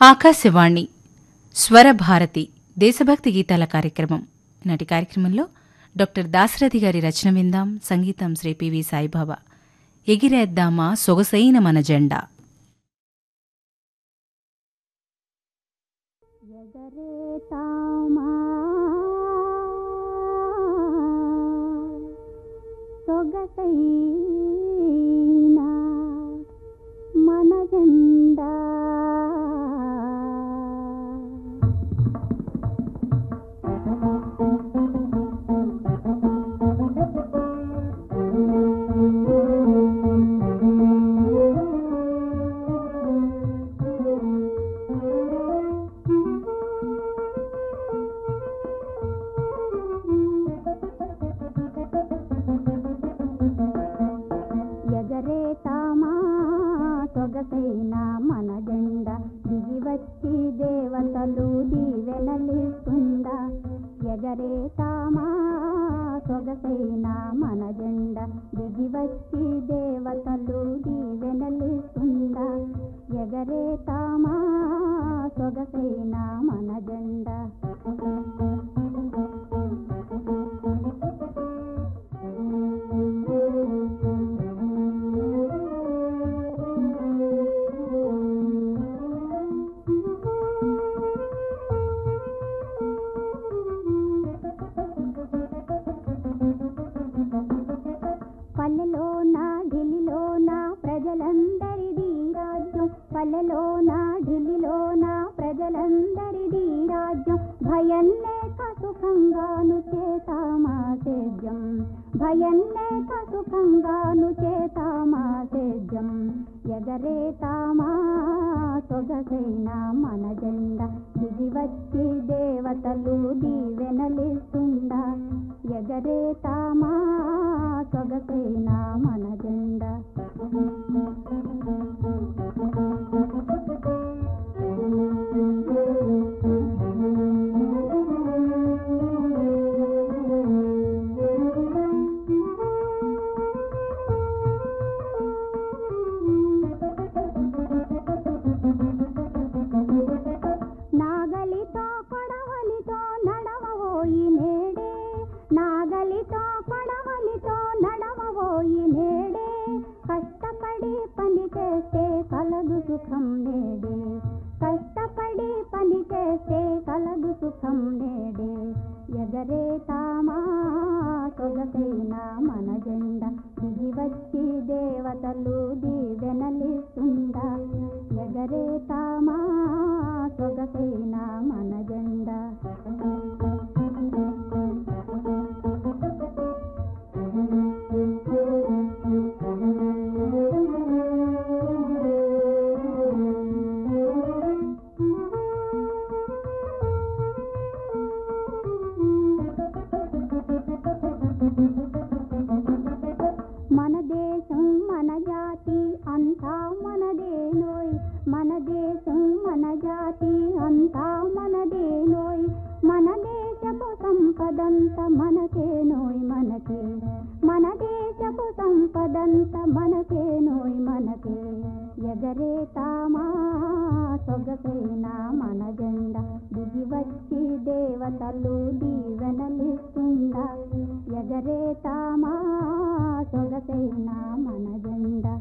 ఆకాశవాణి స్వరభారతి దేశభక్తి గీతాల కార్యక్రమం. నాటి కార్యక్రమంలో డాక్టర్ దాశరథి గారి రచన విందాం. సంగీతం శ్రీ పివి సాయిబాబా. ఎగిరేద్దామా సొగసైన మన జెండా. ఎగరేతామా సొగసైన మన జెండా, ఎగరేతామా సొగసైన మన జెండా, దిగి వచ్చి దేవతలు దీవెనలిస్తుందా. ఎగరేతామా సొగసైన మన జెండా, దిగి వచ్చి దేవతలు దీవెనలిస్తుందా. ఎగరేతామా సొగసైన మన జెండా. పల్లెలోన ఢిల్లీలోన ప్రజలందరిది రాజ్యం, పల్లెలోన ఢిల్లీలోన ప్రజలందరిది రాజ్యం. భయం లేక సుఖంగాను చేతామా సేద్యం, భయం లేక సుఖంగాను చేతామా సేద్యం. ఎగరేతామా సొగసైన మన జెండా, దిగి వచ్చి దేవతలు దీవెనలిస్తుందా. ఎగరేతామా సొగసైన మన జెండా. నాగలితో కొడవలితో నడవబోయి నేడే, నాగలితో కొడవలితో నడవబోయి నేడే. కష్టపడి పని చేస్తే కలదు సుఖం నేడే, కష్టపడి పని చేస్తే కలదు సుఖం నేడే. ఎగరేతామా సొగసైన మన జెండా, దిగి వచ్చి దేవతలు దీవెనలిస్తుందా. ఎగరేతామా సొగసైన మన జెండా. మన దేశం మన జాతి అంతా మనదేనోయ్, మన దేశం మన జాతి అంతా మనదేనోయ్. మన దేశపు సంపదంత మనకేనోయ్ మనకే, మన దేశపు సంపదంత మనకేనోయ్ మనకే. ఎగరేతామా సొగసైన మన జెండా, దిగి వచ్చి దేవతలు దీవెనలిస్తుందా. ఎగరేతామా సొగసైన మన జెండా.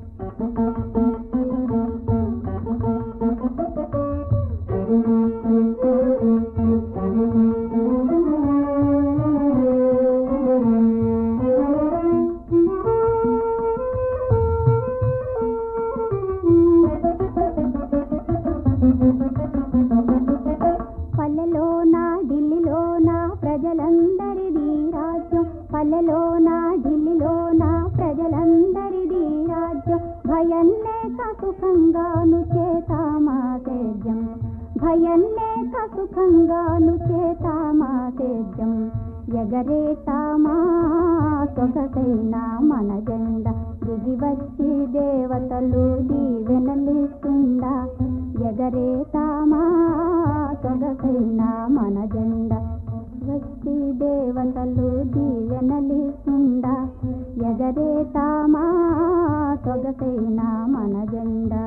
పల్లెలోన ఢిల్లీలోన ప్రజలందరిది రాజ్యం, పల్లెలోన ఢిల్లీలోన ప్రజలందరిది రాజ్యం. భయం లేక సుఖంగాను చేతామా సేద్యం, భయం లేక సుఖంగాను చేతామా సేద్యం. ఎగరేతామా సొగసైన మన జెండా, దిగి వచ్చి దేవతలు దీవెనలిస్తుందా. ఎగరేతామా సొగసైన మన జెండా, వచ్చి దేవతలు దీవెనలిస్తుందా. ఎగరేతామా సొగసైన మన జెండా.